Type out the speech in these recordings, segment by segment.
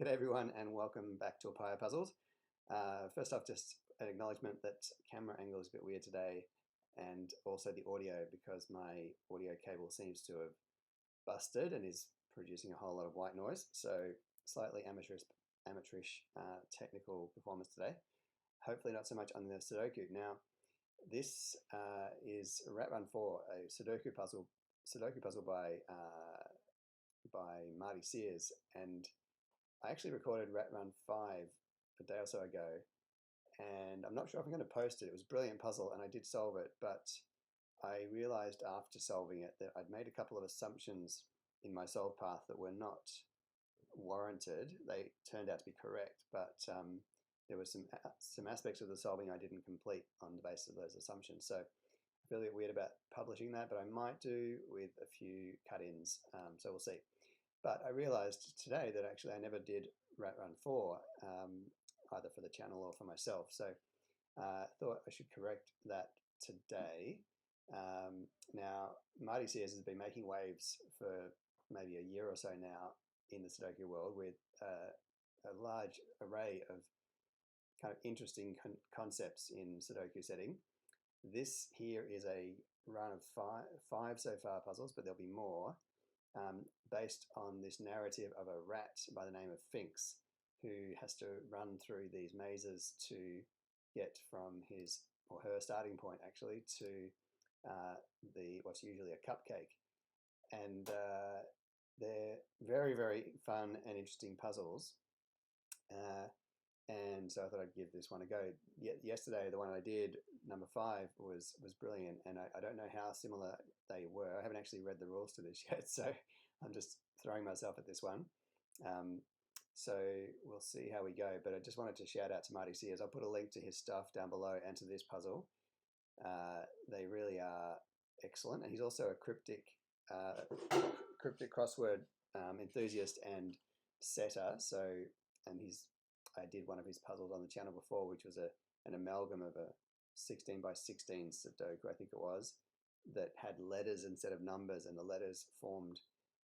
G'day everyone and welcome back to Apaya Puzzles. First off, just an acknowledgement that camera angle is a bit weird today, and also the audio, because my audio cable seems to have busted and is producing a whole lot of white noise. So slightly amateurish technical performance today. Hopefully not so much on the Sudoku. Now, this is Rat Run 4, a Sudoku puzzle by Marty Sears, and I actually recorded Rat Run 5 a day or so ago, and I'm not sure if I'm going to post it. It was a brilliant puzzle, and I did solve it, but I realized after solving it that I'd made a couple of assumptions in my solve path that were not warranted. They turned out to be correct, but there were some aspects of the solving I didn't complete on the basis of those assumptions. So I feel a bit weird about publishing that, but I might do with a few cut-ins, so we'll see. But I realized today that actually I never did Rat Run 4, either for the channel or for myself. So I thought I should correct that today. Now, Marty Sears has been making waves for maybe a year or so now in the Sudoku world with a large array of kind of interesting concepts in Sudoku setting. This here is a run of five so far puzzles, but there'll be more. Based on this narrative of a rat by the name of Finks, who has to run through these mazes to get from his or her starting point actually to what's usually a cupcake. And they're very, very fun and interesting puzzles. And so I thought I'd give this one a go. Yesterday, the one I did, number 5, was brilliant, and I don't know how similar they were. I haven't actually read the rules to this yet, so I'm just throwing myself at this one. So we'll see how we go, but I just wanted to shout out to Marty Sears. I'll put a link to his stuff down below and to this puzzle. They really are excellent, and he's also a cryptic crossword enthusiast and setter. So, and I did one of his puzzles on the channel before, which was an amalgam of a 16 by 16 Sudoku, I think it was, that had letters instead of numbers, and the letters formed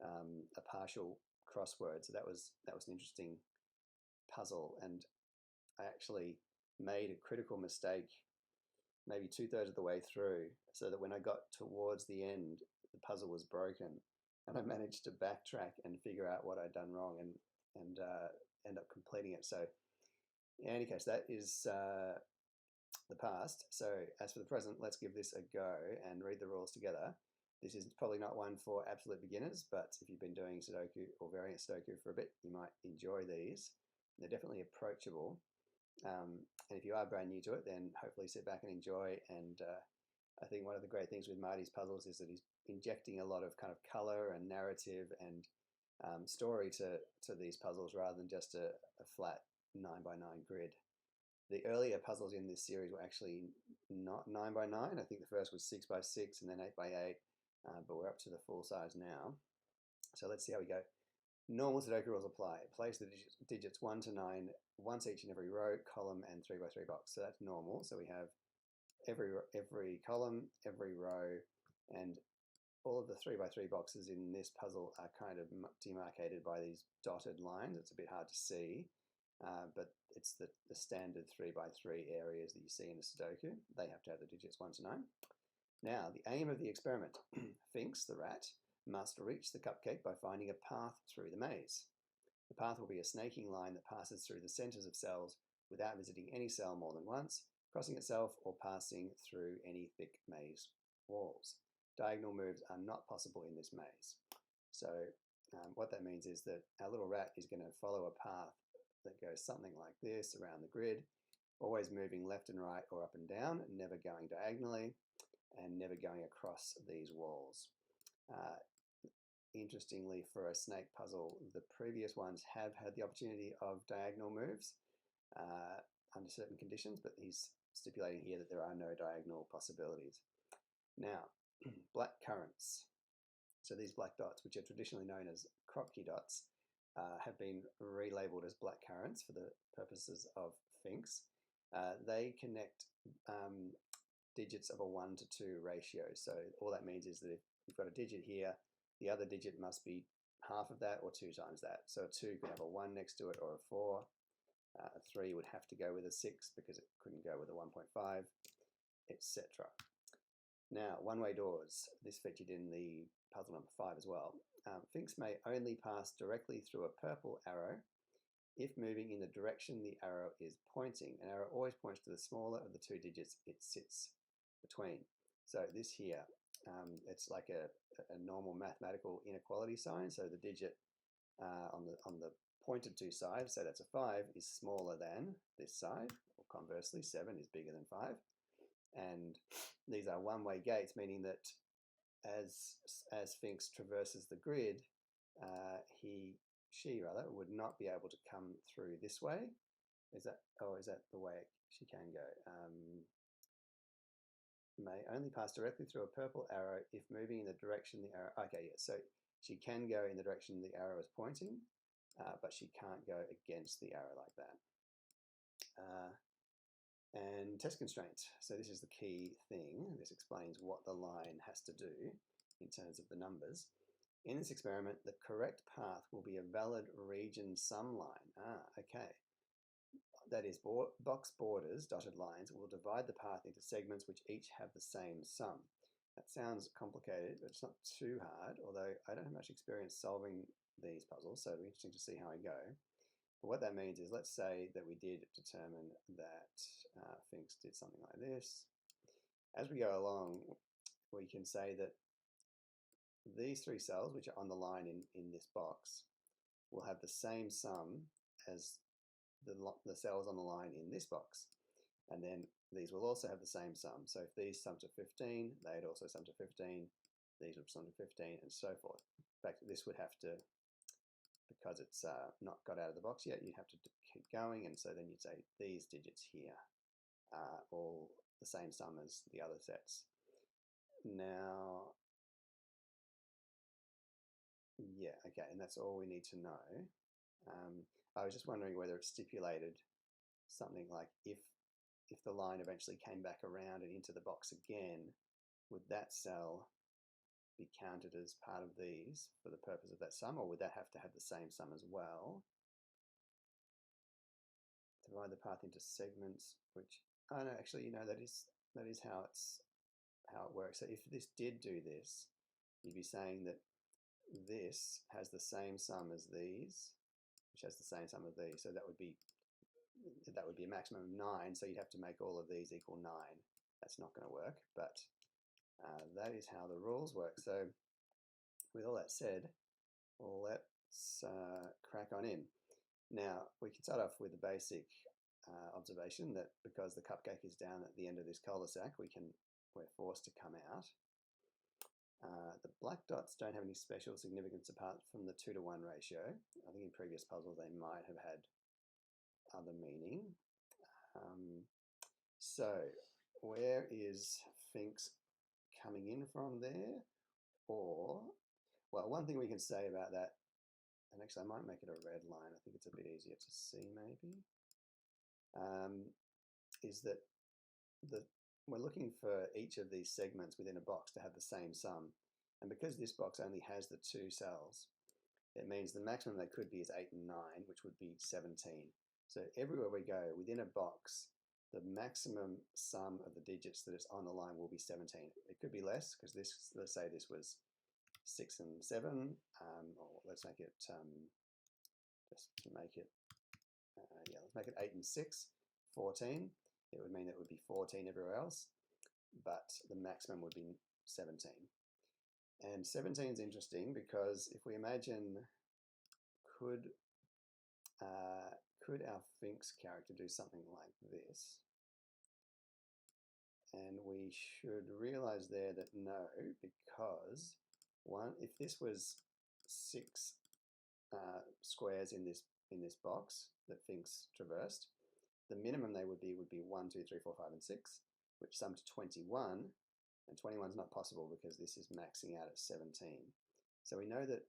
a partial crossword. So that was an interesting puzzle, and I actually made a critical mistake maybe 2/3 of the way through, so that when I got towards the end, the puzzle was broken, and I managed to backtrack and figure out what I'd done wrong and end up completing it. So in any case, that is the past. So as for the present, let's give this a go and read the rules together. This is probably not one for absolute beginners, but if you've been doing Sudoku or variant Sudoku for a bit, you might enjoy these. They're definitely approachable. And if you are brand new to it, then hopefully sit back and enjoy. And I think one of the great things with Marty's puzzles is that he's injecting a lot of kind of color and narrative and story to these puzzles, rather than just a flat 9x9 grid. The earlier puzzles in this series were actually not 9x9. I think the first was 6x6 and then 8x8, but we're up to the full size now. So let's see how we go. Normal Sudoku rules apply. Place the digits 1 to 9 once each in every row, column, and 3x3 box. So that's normal. So we have every column, every row, and all of the 3x3 boxes in this puzzle are kind of demarcated by these dotted lines. It's a bit hard to see, but it's the standard 3x3 areas that you see in a Sudoku. They have to have the digits 1 to 9. Now, the aim of the experiment. Finks, the rat, must reach the cupcake by finding a path through the maze. The path will be a snaking line that passes through the centers of cells without visiting any cell more than once, crossing itself, or passing through any thick maze walls. Diagonal moves are not possible in this maze. So what that means is that our little rat is going to follow a path that goes something like this around the grid, always moving left and right or up and down, never going diagonally, and never going across these walls. Interestingly, for a snake puzzle, the previous ones have had the opportunity of diagonal moves under certain conditions, but he's stipulating here that there are no diagonal possibilities. Now, black currants. So these black dots, which are traditionally known as Kropke dots, have been relabeled as black currants for the purposes of Finks. They connect digits of a 1 to 2 ratio. So all that means is that if you've got a digit here, the other digit must be half of that or 2 times that. So a 2 could have a 1 next to it or a 4. A 3 would have to go with a 6 because it couldn't go with a 1.5, etc. Now, one-way doors. This featured in the puzzle number 5 as well. Finks may only pass directly through a purple arrow if moving in the direction the arrow is pointing. An arrow always points to the smaller of the 2 digits it sits between. So this here, it's like a normal mathematical inequality sign. So the digit on the pointed to side, so that's a 5, is smaller than this side, or conversely 7 is bigger than 5. And these are one-way gates, meaning that as Finks traverses the grid, she would not be able to come through this way. Is that the way she can go? May only pass directly through a purple arrow if moving in the direction the arrow. Okay, yeah. So she can go in the direction the arrow is pointing, but she can't go against the arrow like that. And test constraint. So this is the key thing. This explains what the line has to do in terms of the numbers. In this experiment, the correct path will be a valid region sum line. Okay. That is, box borders, dotted lines, will divide the path into segments which each have the same sum. That sounds complicated, but it's not too hard, although I don't have much experience solving these puzzles, so it'll be interesting to see how I go. But what that means is, let's say that we did determine that Finks did something like this. As we go along, we can say that these 3 cells, which are on the line in this box, will have the same sum as the cells on the line in this box. And then these will also have the same sum. So if these sum to 15, they'd also sum to 15, these would sum to 15, and so forth. In fact, this would have to, because it's not got out of the box yet, you'd have to keep going, and so then you'd say these digits here are all the same sum as the other sets. Now, yeah, okay, and that's all we need to know. I was just wondering whether it stipulated something like if the line eventually came back around and into the box again, would that cell be counted as part of these for the purpose of that sum, or would that have to have the same sum as well? Divide the path into segments, which, oh no, actually, you know, that is how it works. So if this did do this, you'd be saying that this has the same sum as these, which has the same sum of these. So that would be a maximum of 9. So you'd have to make all of these equal 9. That's not going to work, but that is how the rules work. So with all that said, let's crack on in. Now, we can start off with the basic observation that because the cupcake is down at the end of this cul-de-sac, we're forced to come out. The black dots don't have any special significance apart from the 2-to-1 ratio. I think in previous puzzles they might have had other meaning. So where is Finks coming in from there? Or, well, one thing we can say about that, and actually I might make it a red line, I think it's a bit easier to see maybe, is that we're looking for each of these segments within a box to have the same sum. And because this box only has the 2 cells, it means the maximum they could be is 8 and 9, which would be 17. So everywhere we go within a box, the maximum sum of the digits that is on the line will be 17. It could be less, because this, let's say this was 6 and 7, or let's make it, just to make it, let's make it 8 and 6, 14. It would mean that it would be 14 everywhere else, but the maximum would be 17. And 17 is interesting because if we imagine, could our Finks character do something like this? And we should realize there that no, because if this was 6 squares in this box that Finks traversed, the minimum they would be 1, 2, 3, 4, 5, and 6, which sum to 21. And 21 is not possible because this is maxing out at 17. So we know that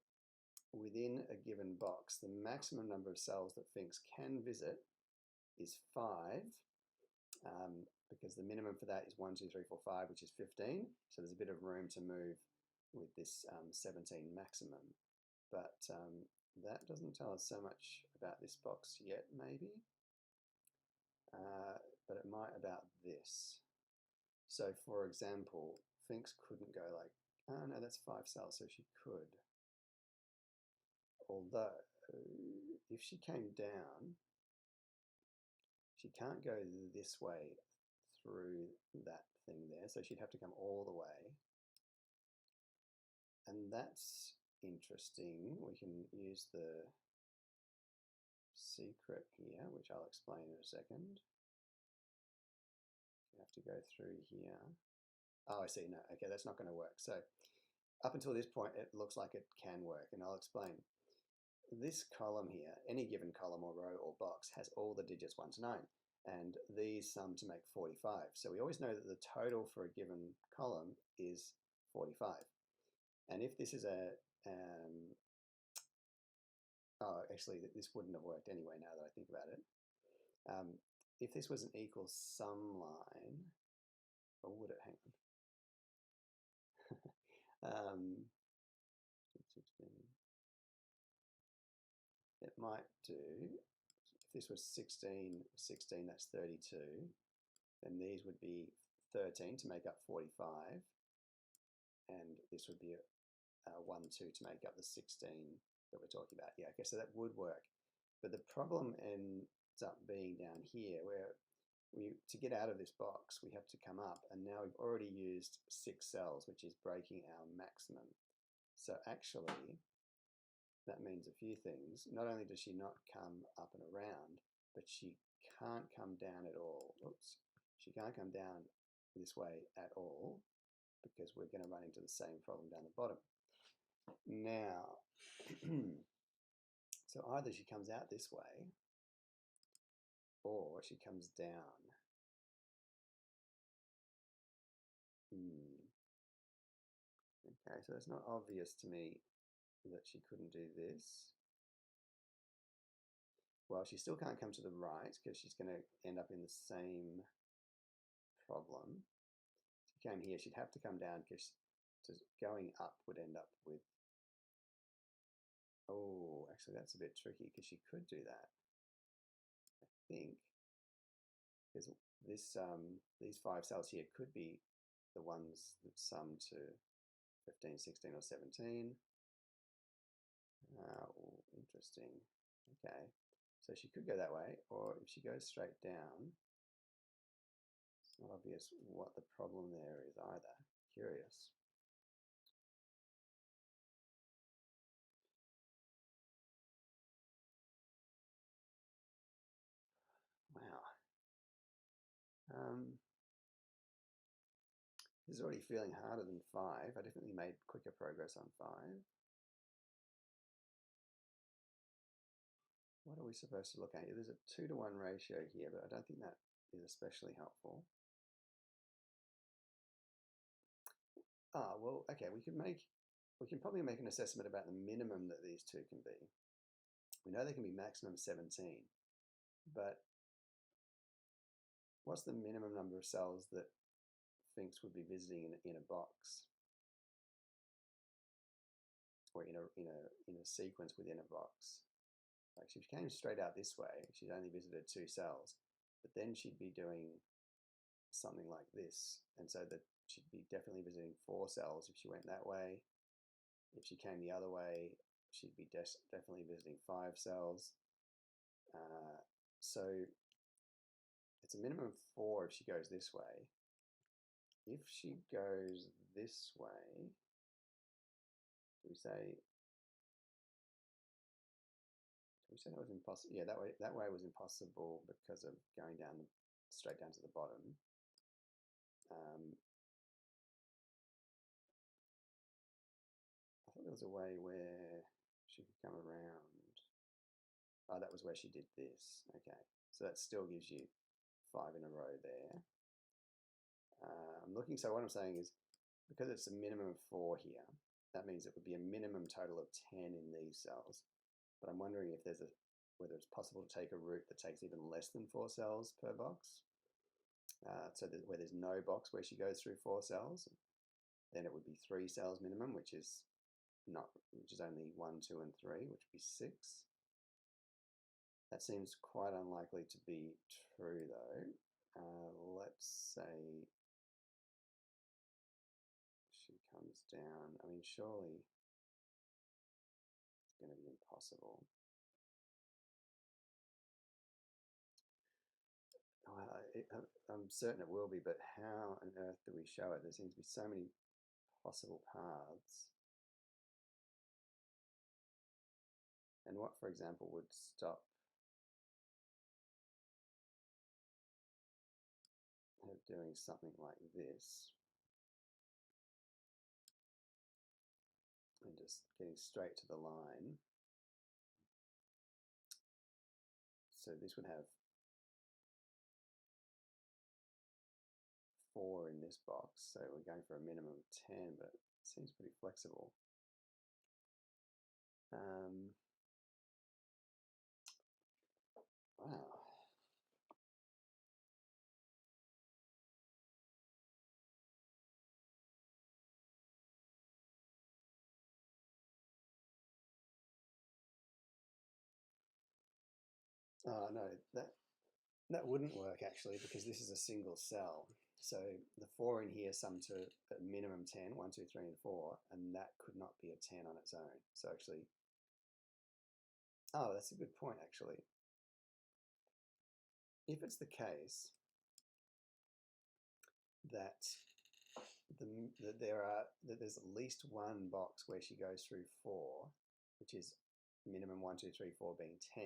within a given box, the maximum number of cells that Finks can visit is 5, because the minimum for that is 1, 2, 3, 4, 5, which is 15. So there's a bit of room to move with this 17 maximum. but that doesn't tell us so much about this box yet, maybe. But it might about this. So for example, Finks couldn't go like, oh no, that's 5 cells, so she could. Although, if she came down, she can't go this way through that thing there, so she'd have to come all the way. And that's interesting. We can use the secret here, which I'll explain in a second. You have to go through here. Oh, I see. No, okay, that's not going to work. So up until this point, it looks like it can work, and I'll explain. This column here, any given column or row or box, has all the digits 1 to 9, and these sum to make 45. So we always know that the total for a given column is 45. And if this is a, oh, actually, this wouldn't have worked anyway now that I think about it. If this was an equal sum line, or would it? Hang on. 16. It might do, if this was 16, 16, that's 32, then these would be 13 to make up 45, and this would be a 1, 2 to make up the 16 that we're talking about. Yeah, okay, so that would work. But the problem ends up being down here, where to get out of this box, we have to come up, and now we've already used 6 cells, which is breaking our maximum. So actually, that means a few things. Not only does she not come up and around, but she can't come down at all. Oops. She can't come down this way at all, because we're going to run into the same problem down the bottom. Now, so either she comes out this way, or she comes down. Okay, so it's not obvious to me that she couldn't do this. Well, she still can't come to the right because she's going to end up in the same problem. If she came here, she'd have to come down because going up would end up with, oh, actually that's a bit tricky because she could do that, I think, because this these 5 cells here could be the ones that sum to 15, 16, or 17. Oh, interesting. Okay, so she could go that way, or if she goes straight down, it's not obvious what the problem there is either. Curious. Wow. This is already feeling harder than 5. I definitely made quicker progress on 5. What are we supposed to look at? There's a 2-to-1 ratio here, but I don't think that is especially helpful. Ah, well, okay, we can probably make an assessment about the minimum that these two can be. We know they can be maximum 17, but what's the minimum number of cells that Finks would be visiting in a box, or in a sequence within a box? Like, if she came straight out this way, she'd only visited 2 cells, but then she'd be doing something like this, and so that she'd be definitely visiting 4 cells if she went that way. If she came the other way, she'd be definitely visiting 5 cells. So it's a minimum of 4 if she goes this way. If she goes this way, we say that was impossible. Yeah, that way was impossible because of going down straight down to the bottom. I thought there was a way where she could come around. Oh, that was where she did this. Okay, so that still gives you 5 in a row there. I'm looking, so what I'm saying is, because it's a minimum of 4 here, that means it would be a minimum total of 10 in these cells. But I'm wondering if whether it's possible to take a route that takes even less than 4 cells per box. So where there's no box where she goes through 4 cells, then it would be 3 cells minimum, which is which is only 1, 2, and 3, which would be 6. That seems quite unlikely to be true, though. Let's say she comes down. I mean, surely it's going to be impossible. I'm certain it will be, but how on earth do we show it? There seems to be so many possible paths. And what, for example, would stop her doing something like this and just getting straight to the line? So this would have 4 in this box, so we're going for a minimum of 10, but it seems pretty flexible. Wow. Oh no, that wouldn't work actually, because this is a single cell. So the 4 in here sum to a minimum 10, 1, 2, 3, and 4, and that could not be a 10 on its own. So actually, oh, that's a good point actually. If it's the case that there's at least one box where she goes through 4, which is minimum 1, 2, 3, 4 being 10,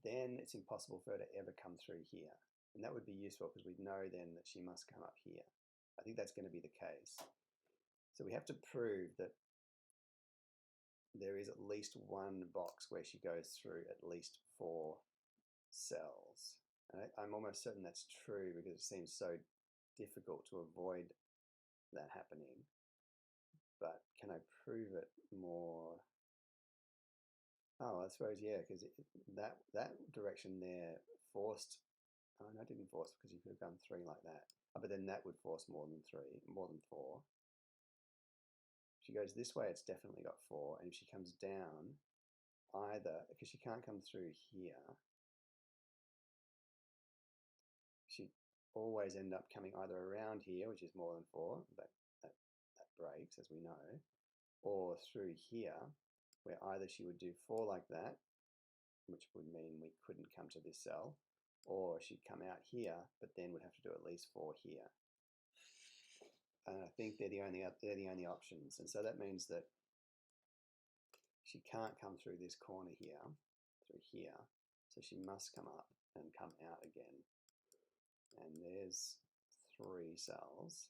then it's impossible for her to ever come through here. And that would be useful because we'd know then that she must come up here. I think that's going to be the case. So we have to prove that there is at least one box where she goes through at least 4 cells. And I'm almost certain that's true because it seems so difficult to avoid that happening. But can I prove it more? Oh, I suppose, yeah, because that direction there forced. Oh, no, it didn't force because you could have done 3 like that. Oh, but then that would force more than 3, more than 4. If she goes this way, it's definitely got 4. And if she comes down, either, because she can't come through here, she'd always end up coming either around here, which is more than 4, that breaks, as we know, or through here, where either she would do 4 like that, which would mean we couldn't come to this cell, or she'd come out here, but then would have to do at least 4 here. And I think they're the only options. And so that means that she can't come through this corner here, through here, so she must come up and come out again. And there's 3 cells.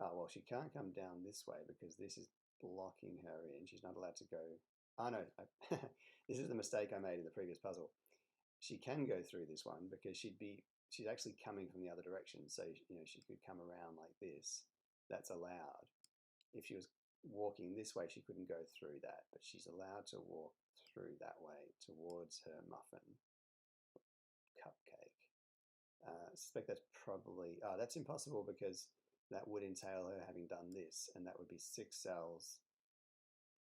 Oh, well, she can't come down this way because this is blocking her in. She's not allowed to go. Oh, no, this is the mistake I made in the previous puzzle. She can go through this one because she's actually coming from the other direction. So, she could come around like this. That's allowed. If she was walking this way, she couldn't go through that, but she's allowed to walk through that way towards her muffin cupcake. I suspect that's probably, that's impossible because that would entail her having done this, and that would be 6 cells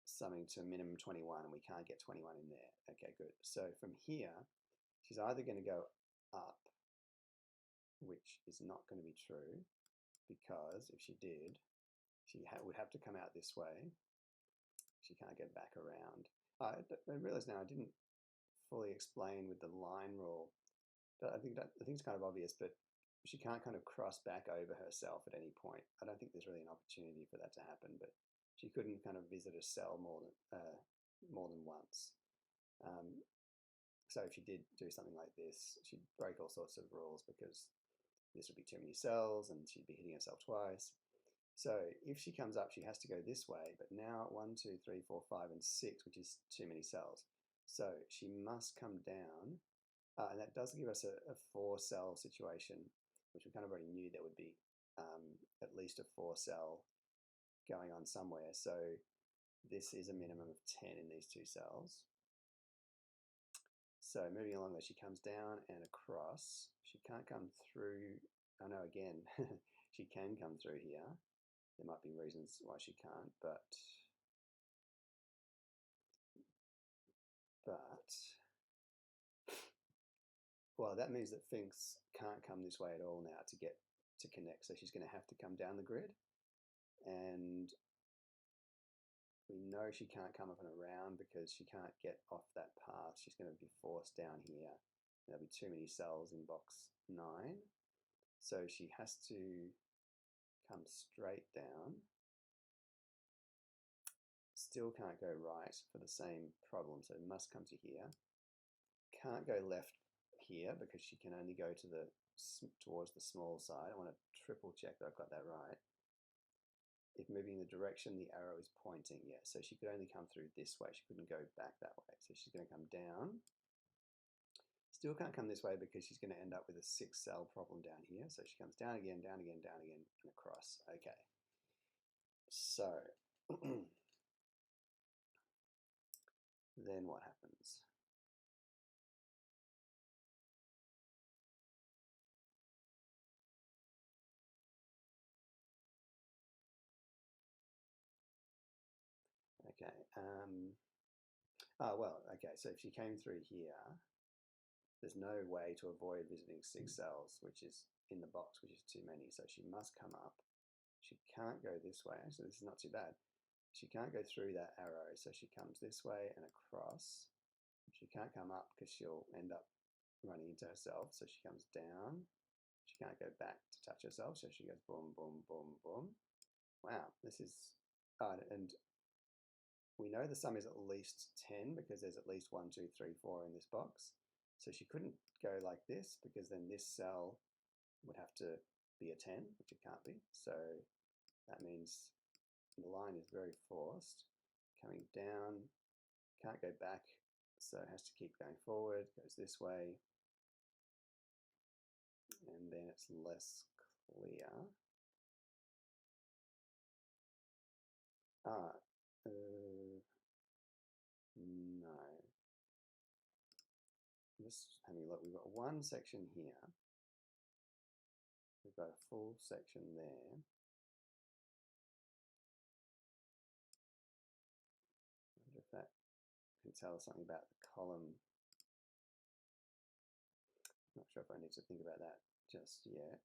summing to minimum 21, and we can't get 21 in there. Okay, good. So from here, she's either going to go up, which is not going to be true, because if she did, she would have to come out this way. She can't get back around. I realize now I didn't fully explain with the line rule. But I think it's kind of obvious, but she can't kind of cross back over herself at any point. I don't think there's really an opportunity for that to happen, but she couldn't kind of visit a cell more than once. So if she did do something like this, she'd break all sorts of rules because this would be too many cells and she'd be hitting herself twice. So if she comes up, she has to go this way, but now 1, 2, 3, 4, 5, and 6, which is too many cells. So she must come down. And that does give us a 4-cell situation, which we kind of already knew there would be at least a 4-cell going on somewhere. So this is a minimum of 10 in these 2 cells. So moving along there, she comes down and across. She can't come through. Oh no, again, she can come through here. There might be reasons why she can't, but well, that means that Finks can't come this way at all now to get to connect. So she's going to have to come down the grid. And we know she can't come up and around because she can't get off that path. She's going to be forced down here. There'll be too many cells in box 9. So she has to come straight down. Still can't go right for the same problem, so must come to here. Can't go left here because she can only go to towards the small side. I want to triple check that I've got that right. If moving the direction the arrow is pointing, yeah, so she could only come through this way. She couldn't go back that way. So she's going to come down. Still can't come this way because she's going to end up with a 6-cell problem down here. So she comes down again, down again, down again, and across. Okay. So then what happens? Okay. Okay. So if she came through here, there's no way to avoid visiting 6 cells, which is in the box, which is too many. So she must come up. She can't go this way. Actually, this is not too bad. She can't go through that arrow, so she comes this way and across. She can't come up because she'll end up running into herself, so she comes down. She can't go back to touch herself, so she goes boom, boom, boom, boom. Wow, this is hard. And we know the sum is at least 10 because there's at least 1, 2, 3, 4 in this box. So she couldn't go like this because then this cell would have to be a 10, which it can't be. So that means the line is very forced. Coming down, can't go back, so it has to keep going forward, goes this way, and then it's less clear. No. Just having a look, we've got one section here. We've got a full section there. I wonder if that can tell us something about the column. Not sure if I need to think about that just yet.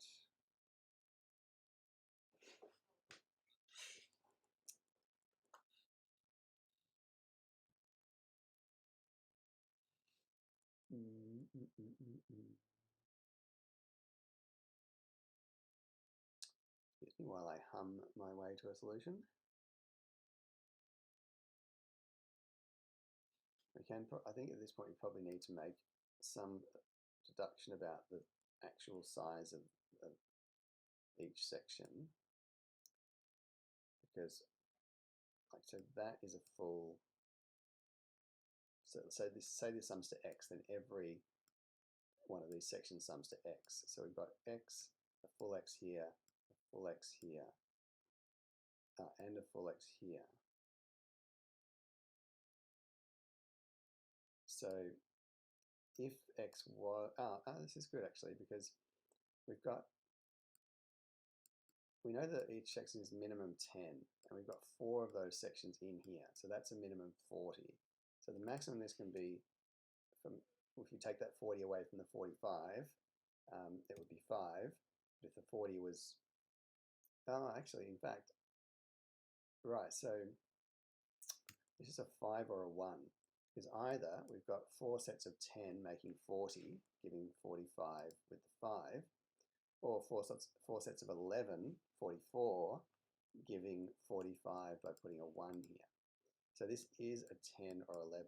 Excuse me while I hum my way to a solution. I think at this point we probably need to make some deduction about the actual size of each section, because so that is a full. So say this sums to x, then every one of these sections sums to x. So we've got x, a full x here, a full x here, and a full x here. So if x was, this is good actually, because we know that each section is minimum 10, and we've got 4 of those sections in here, so that's a minimum 40. So the maximum this can be, if you take that 40 away from the 45, it would be 5. But if the 40 was, actually, in fact, right, so this is a 5 or a 1, because either we've got 4 sets of 10 making 40, giving 45 with the 5, or 4 sets of 11, 44, giving 45 by putting a 1 here. So this is a 10 or 11,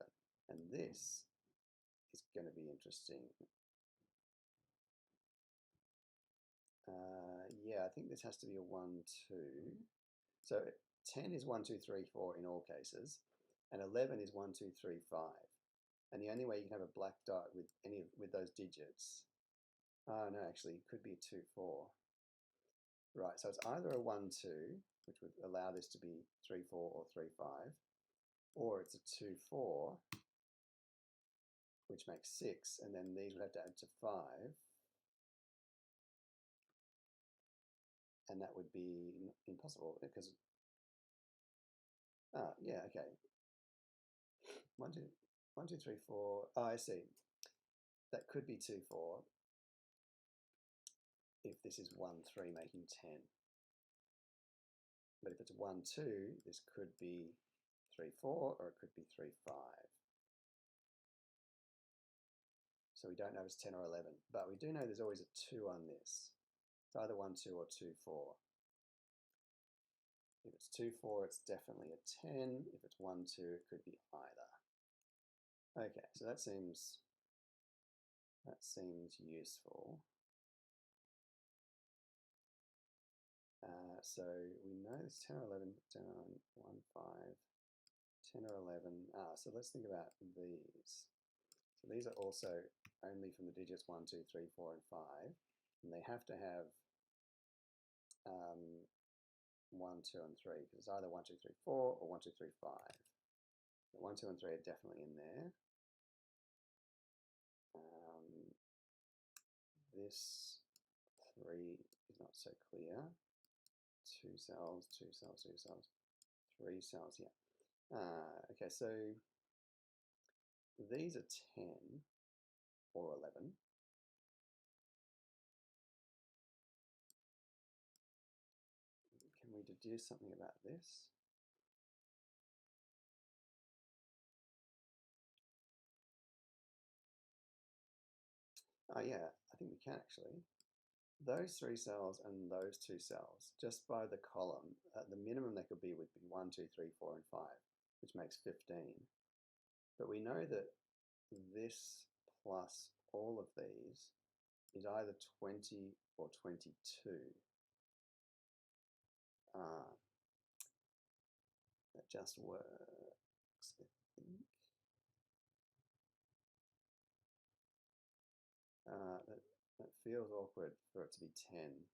and this is going to be interesting. Yeah, I think this has to be a 1, 2. So 10 is 1, 2, 3, 4 in all cases, and 11 is 1, 2, 3, 5. And the only way you can have a black dot with those digits, no, actually, it could be a 2, 4. Right, so it's either a 1, 2, which would allow this to be 3, 4 or 3, 5, or it's a 2, 4, which makes 6, and then these would have to add to 5, and that would be impossible because, yeah, okay. 1, 2, 1, 2, 3, 4. Oh, I see. that could be 2, 4 if this is 1, 3 making 10. But if it's 1, 2, this could be 3, 4, or it could be 3, 5. So we don't know if it's 10 or 11, but we do know there's always a 2 on this. It's either 1, 2 or 2, 4. If it's 2, 4, it's definitely a 10. If it's 1, 2, it could be either. Okay, so that seems useful. So we know it's 10 or 11, 10 or 1, 5, 10 or 11. So let's think about these. So these are also only from the digits 1, 2, 3, 4, and 5. And they have to have 1, 2, and 3, because it's either 1, 2, 3, 4 or 1, 2, 3, 5. The 1, 2, and 3 are definitely in there. This 3 is not so clear. 2 cells, 2 cells, 2 cells, 3 cells, yeah. Okay, so these are 10 or 11. Can we deduce something about this? Oh yeah, I think we can actually. Those 3 cells and those 2 cells, just by the column, the minimum they could be would be 1, 2, 3, 4, and 5, which makes 15. But we know that this plus all of these is either 20 or 22. That just works, I think. That feels awkward for it to be 10.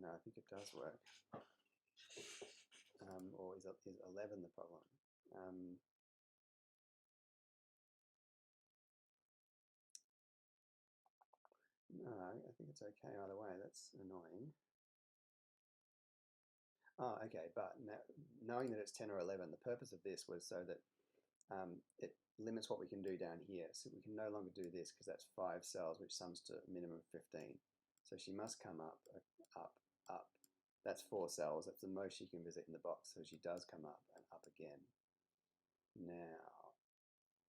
No, I think it does work. Or is 11 the problem? No, I think it's okay either way. That's annoying. Oh, okay, but now, knowing that it's 10 or 11, the purpose of this was so that it limits what we can do down here. So we can no longer do this because that's 5 cells, which sums to a minimum of 15. So she must come up, up, up. That's 4 cells. That's the most she can visit in the box. So she does come up and up again. Now,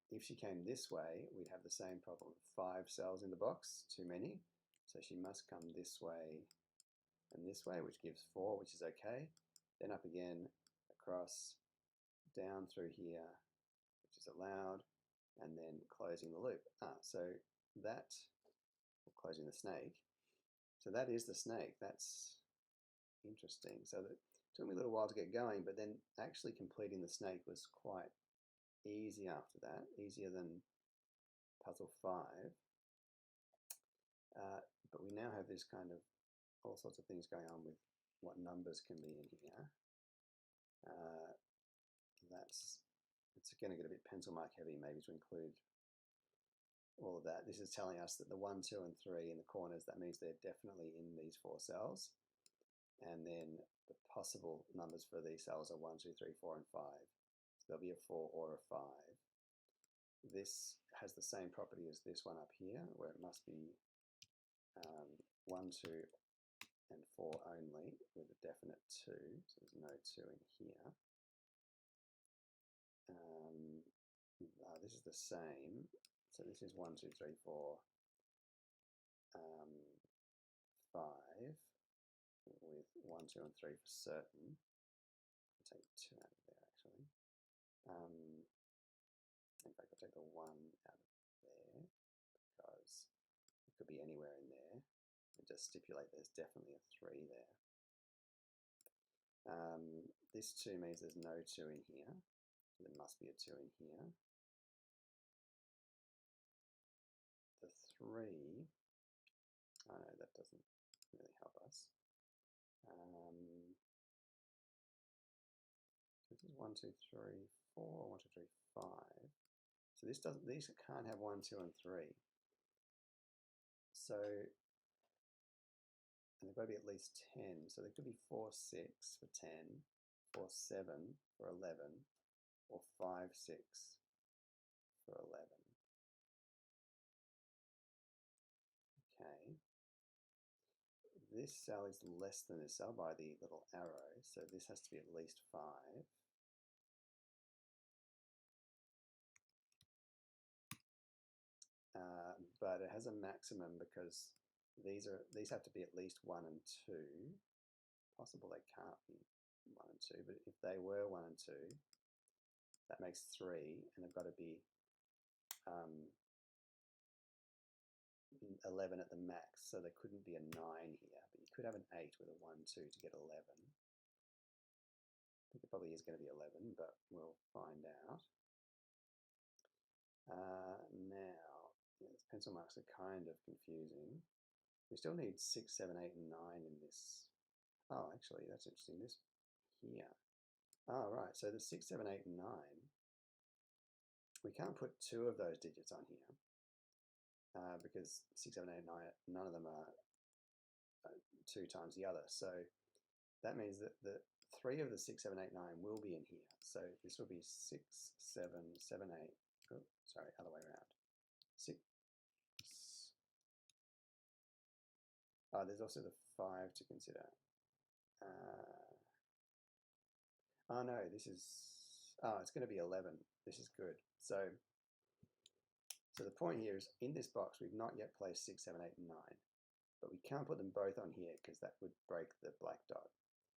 if she came this way, we'd have the same problem. 5 cells in the box, too many. So she must come this way and this way, which gives 4, which is okay. Then up again, across, down through here, which is allowed, and then closing the loop. So that, or closing the snake. So that is the snake. That's interesting. So that took me a little while to get going, but then actually completing the snake was quite easy after that, easier than puzzle 5. But we now have this kind of all sorts of things going on with what numbers can be in here. It's going to get a bit pencil mark heavy maybe to include all of that. This is telling us that the 1, 2, and 3 in the corners, that means they're definitely in these 4 cells. And then the possible numbers for these cells are 1, 2, 3, 4, and 5. So there'll be a 4 or a 5. This has the same property as this one up here, where it must be 1, 2, and 4 only, with a definite 2. So there's no 2 in here. This is the same. So this is 1, 2, 3, 4, 5, with 1, 2, and 3 for certain. I'll take 2 out of there actually. In fact, I'll take the 1 out of there because it could be anywhere in there. And just stipulate there's definitely a 3 there. This 2 means there's no 2 in here. So there must be a 2 in here. The 3, oh no, that doesn't really help us. This is 1, 2, 3, 4, 1, 2, 3, 5. So this doesn't, these can't have 1, 2, and 3. So and they've got to be at least 10. So there could be 4, 6 for 10, 4, 7 for 11, or 5, 6 for 11. Okay. This cell is less than this cell by the little arrow, so this has to be at least 5. But it has a maximum because these have to be at least 1 and 2. Possible they can't be 1 and 2, but if they were 1 and 2, that makes 3, and they've got to be 11 at the max, so there couldn't be a 9 here, but you could have an 8 with a 1, 2 to get 11. I think it probably is going to be 11, but we'll find out. Now, yeah, the pencil marks are kind of confusing. We still need 6, 7, 8, and 9 in this. Oh, actually, that's interesting. This here. Oh, right. So the 6, 7, 8, and 9, we can't put 2 of those digits on here because 6, 7, 8, 9, none of them are 2 times the other. So that means that the 3 of the 6, 7, 8, 9 will be in here. So this will be 6, 7, 7, 8. Oh, sorry, other way around. 6. Oh, there's also the 5 to consider. Oh no, this is, oh, it's going to be 11. This is good. So the point here is in this box, we've not yet placed 6, 7, 8, and 9, but we can't put them both on here because that would break the black dot.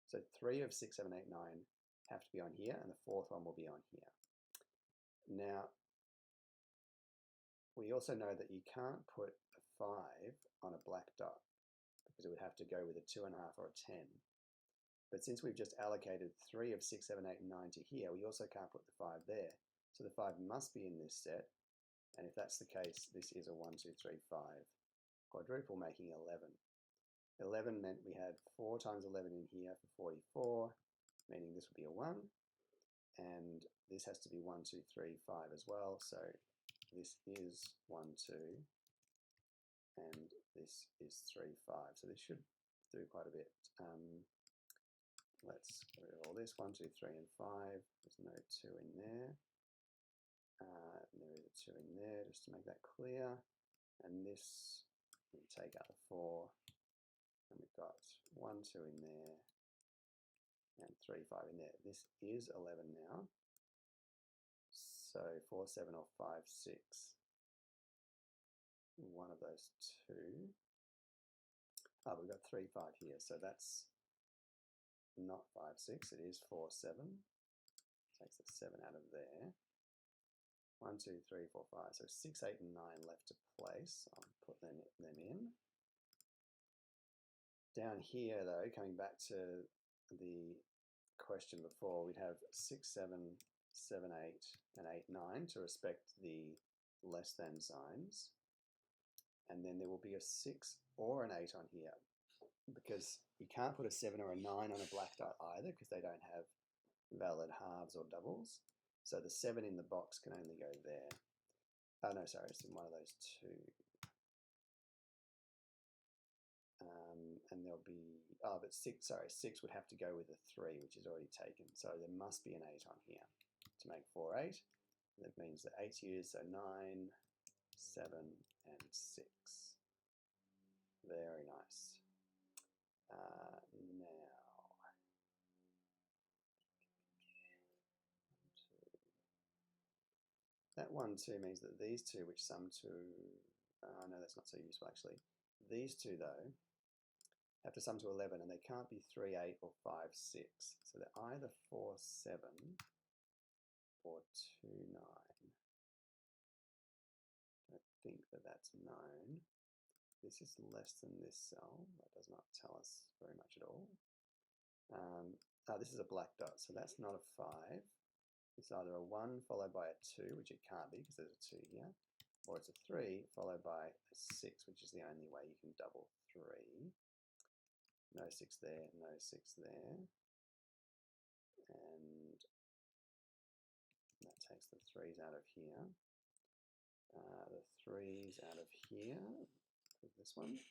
So 3 of 6, 7, 8, 9 have to be on here, and the 4th one will be on here. Now, we also know that you can't put a 5 on a black dot because it would have to go with a 2.5 or a 10. But since we've just allocated 3 of 6, 7, 8, and 9 to here, we also can't put the 5 there. So the 5 must be in this set. And if that's the case, this is a 1, 2, 3, 5 quadruple, making 11. 11 meant we had 4 times 11 in here for 44, meaning this would be a 1. And this has to be 1, 2, 3, 5 as well. So this is 1, 2. And this is 3, 5. So this should do quite a bit. Let's get rid of all this. 1, 2, 3, and 5. There's no 2 in there. There is a 2 in there, just to make that clear. And this, we take out the 4. And we've got 1, 2 in there. And 3, 5 in there. This is 11 now. So 4, 7, or 5, 6. One of those 2. Oh, we've got 3, 5 here. So that's not 5, 6. It is 4, 7. Takes the 7 out of there. 1, 2, 3, 4, 5. So 6, 8, and 9 left to place. I'll put them in. Down here, though, coming back to the question before, we'd have 6, 7, 7, 8, and 8, 9 to respect the less than signs. And then there will be a 6 or an 8 on here because you can't put a 7 or a 9 on a black dot either because they don't have valid halves or doubles. So the 7 in the box can only go there. Oh no, sorry, it's in one of those 2. And there'll be, oh, but 6 would have to go with a 3, which is already taken. So there must be an 8 on here to make 4, 8. That means that 8's used, so 9, 7, and 6. Very nice. Now, that 1, 2 means that these 2, which sum to, no, that's not so useful actually. These 2, though, have to sum to 11, and they can't be 3, 8, or 5, 6. So they're either 4, 7, or 2, 9. I think that that's known. This is less than this cell. That does not tell us very much at all. This is a black dot, so that's not a 5. It's either a 1 followed by a 2, which it can't be because there's a 2 here, or it's a 3 followed by a 6, which is the only way you can double 3. No 6 there, no 6 there. And that takes the 3's out of here. The 3's out of here, with this one.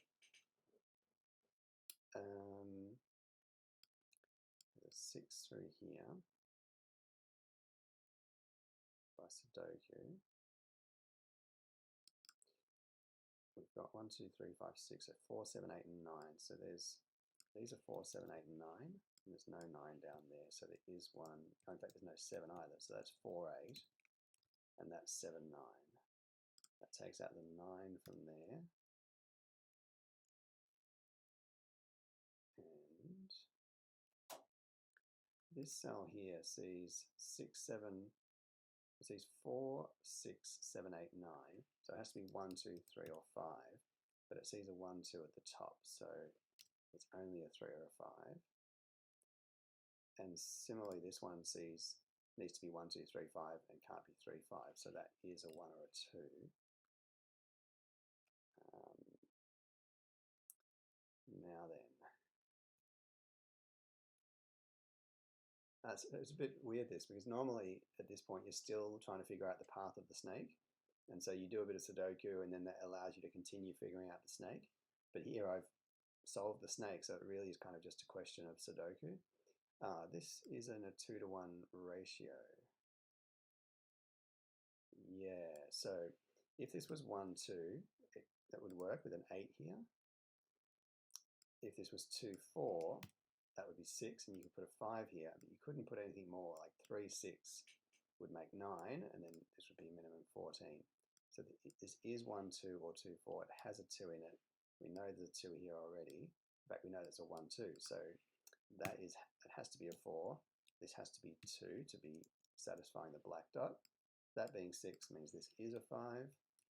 there's a 6 through here by Sudoku. We've got 1, 2, 3, 5, 6, so 4, 7, 8, and 9. So these are 4, 7, 8, and 9, and there's no 9 down there. So there is one. Oh, in fact, there's no 7 either. So that's 4, 8, and that's 7, 9. That takes out the 9 from there. And this cell here sees 6, 7. It sees 4, 6, 7, 8, 9. So it has to be 1, 2, 3, or 5. But it sees a 1, 2 at the top. So it's only a 3 or a 5. And similarly, this one needs to be 1, 2, 3, 5 and can't be 3, 5. So that is a 1 or a 2. Now then. It's a bit weird this, because normally at this point you're still trying to figure out the path of the snake, and so you do a bit of Sudoku and then that allows you to continue figuring out the snake. But here I've solved the snake, so it really is kind of just a question of Sudoku. This isn't a 2 to 1 ratio. Yeah, so if this was 1, 2, that would work with an 8 here. If this was 2, 4, that would be 6, and you could put a 5 here, but you couldn't put anything more, like 3, 6 would make 9, and then this would be minimum 14. So this is 1, 2, or 2, 4. It has a 2 in it. We know there's a 2 here already. In fact, we know there's a 1, 2. So it has to be a 4. This has to be 2 to be satisfying the black dot. That being 6 means this is a 5,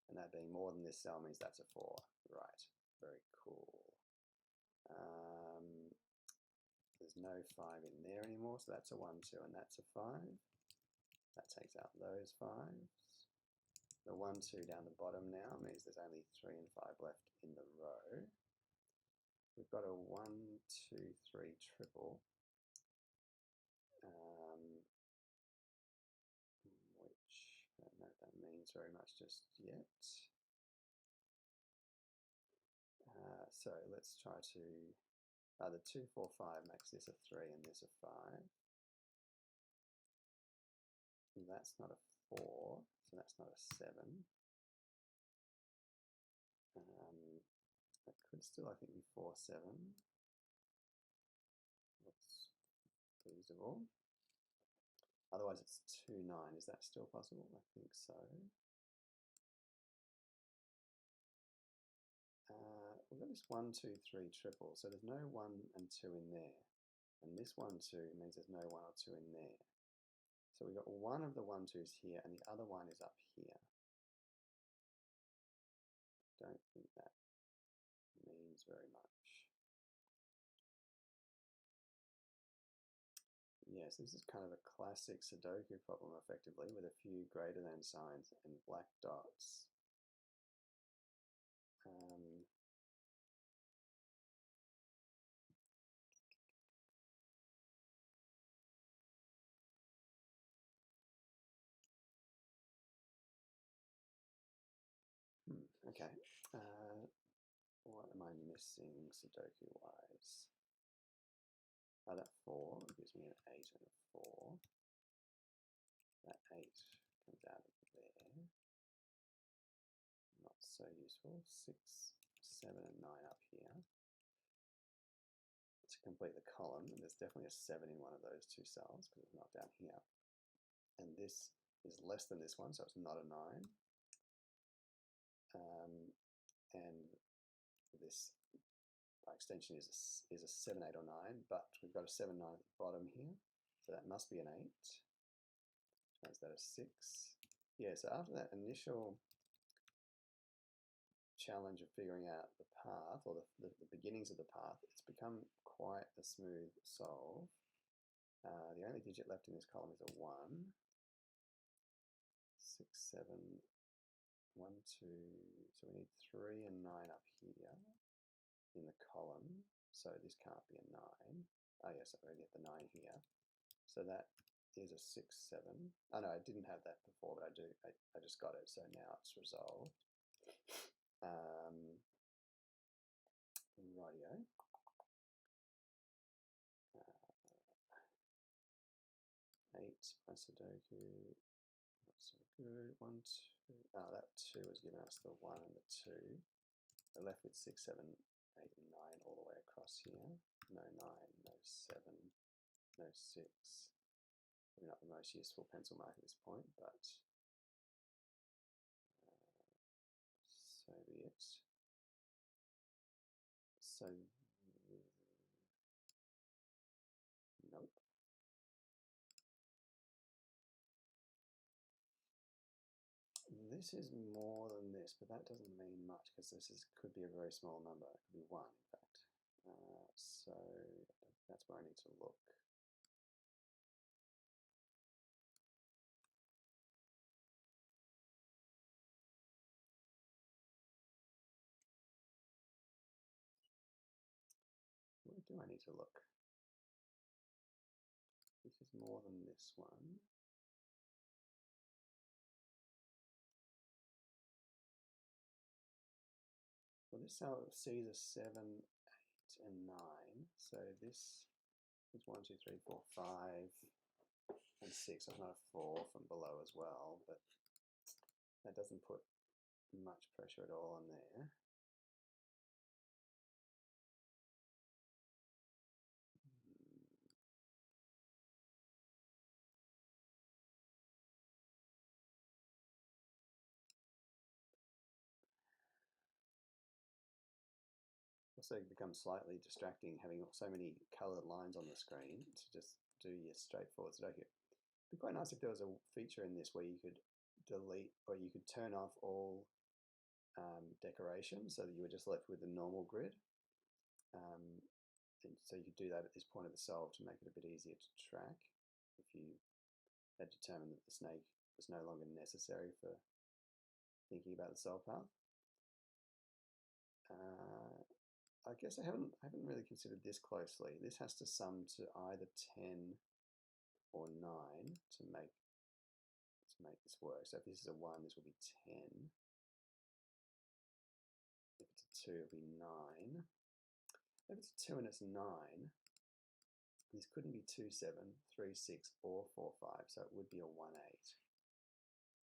and that being more than this cell means that's a 4. Right, very cool. There's no 5 in there anymore, so that's a 1, 2, and that's a 5. That takes out those 5s. The 1, 2 down the bottom now means there's only 3 and 5 left in the row. We've got a 1, 2, 3 triple, which I don't know if that means very much just yet. So let's try to, the 2, 4, 5 makes this a 3 and this a 5. And that's not a 4, so that's not a 7. That could still, I think, be 4, 7. Looks feasible. Otherwise, it's 2, 9. Is that still possible? I think so. We've got this 1, 2, 3 triple, so there's no 1 and 2 in there. And this 1, 2 means there's no 1 or 2 in there. So we've got one of the 1, 2s here, and the other one is up here. Don't think that means very much. Yes, this is kind of a classic Sudoku problem, effectively, with a few greater than signs and black dots. Okay, what am I missing Sudoku-wise? That 4 gives me an 8 and a 4. That 8 comes out of there. Not so useful. 6, 7, and 9 up here. To complete the column, and there's definitely a 7 in one of those two cells because it's not down here. And this is less than this one, so it's not a 9. And this, by extension, is a 7, 8, or 9, but we've got a 7, 9 at the bottom here, so that must be an 8. Is that a 6? Yeah, so after that initial challenge of figuring out the path, or the beginnings of the path, it's become quite a smooth solve. The only digit left in this column is a 1. 6, 7, 1, 2, so we need 3 and 9 up here in the column, so this can't be a 9. Oh yes, I already get the 9 here. So that is a 6, 7. Oh no, I didn't have that before, but I do. I just got it, so now it's resolved. Rightio. 8 by Sudoku. Not so good. 1, 2. Oh, that 2 has given us the 1 and the 2. We're left with 6, 7, 8, and 9 all the way across here. No 9, no 7, no 6. Probably not the most useful pencil mark at this point, but so be it. So, nope. This is more than this, but that doesn't mean much because could be a very small number. It could be 1, in fact. So that's where I need to look. Where do I need to look? This is more than this one. Well, this cell sees a 7, 8, and 9. So this is 1, 2, 3, 4, 5, and 6. There's not a 4 from below as well, but that doesn't put much pressure at all on there. Also becomes slightly distracting having so many colored lines on the screen to just do your straightforward Sudoku. It'd be quite nice if there was a feature in this where you could delete or you could turn off all decoration so that you were just left with the normal grid. And so you could do that at this point of the solve to make it a bit easier to track if you had determined that the snake was no longer necessary for thinking about the solve path. I guess I haven't really considered this closely. This has to sum to either 10 or 9 to make this work. So if this is a 1, this will be 10. If it's a 2, it'll be 9. If it's a 2 and it's 9, this couldn't be 2, 7, 3, 6, or 4, 5, so it would be a 1, 8.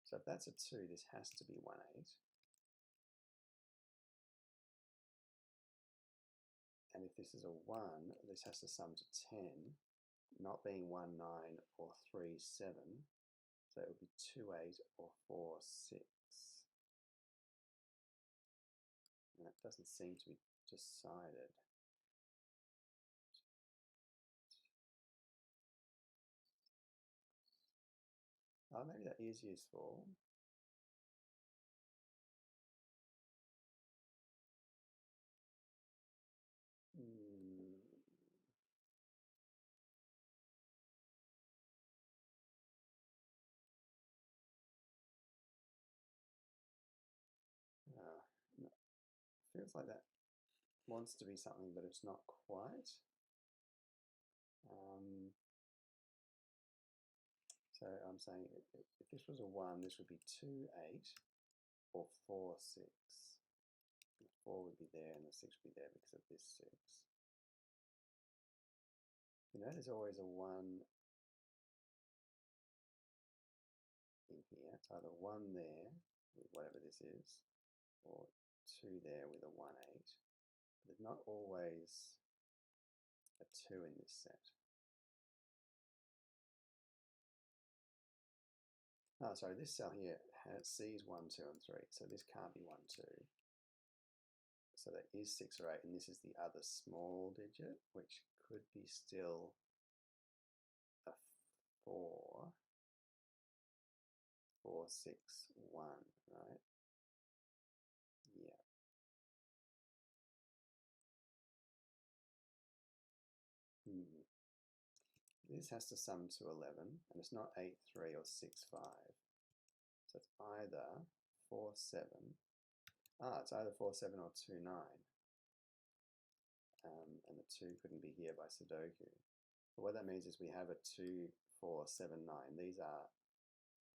So if that's a 2, this has to be 1, 8. And if this is a 1, this has to sum to 10, not being 1, 9, or 3, 7. So it would be 2, 8, or 4, 6. And that doesn't seem to be decided. Oh, maybe that is useful. No. Feels like that wants to be something, but it's not quite. So I'm saying if this was a 1, this would be 2, 8, or 4, 6. The 4 would be there and the 6 would be there because of this 6. You know, there's always a 1 in here. It's either 1 there with whatever this is, or 2 there with a 1, 8. But there's not always a 2 in this set. Oh, sorry, this cell here sees 1, 2, and 3, so this can't be 1, 2. So that is 6 or 8, and this is the other small digit, which could be still a 4, 4, 6, 1, right? Yeah. This has to sum to 11, and it's not 8, 3, or 6, 5. So it's either 4, 7. It's either 4, 7, or 2, 9. And the 2 couldn't be here by Sudoku. But what that means is we have a 2, 4, 7, 9. These are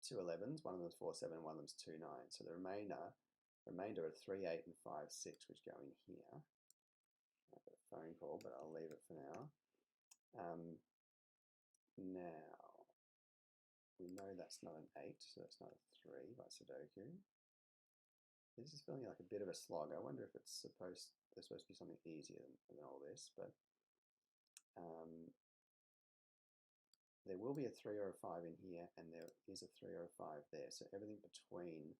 2 11s, one of them is 4, 7, one of them is 2, 9. So the remainder are 3, 8, and 5, 6, which go in here. I've got a phone call, but I'll leave it for now. Now, we know that's not an 8, so that's not a 3 by Sudoku. This is feeling like a bit of a slog. I wonder if there's supposed to be something easier than all this, but there will be a 3 or a 5 in here, and there is a 3 or a 5 there. So everything between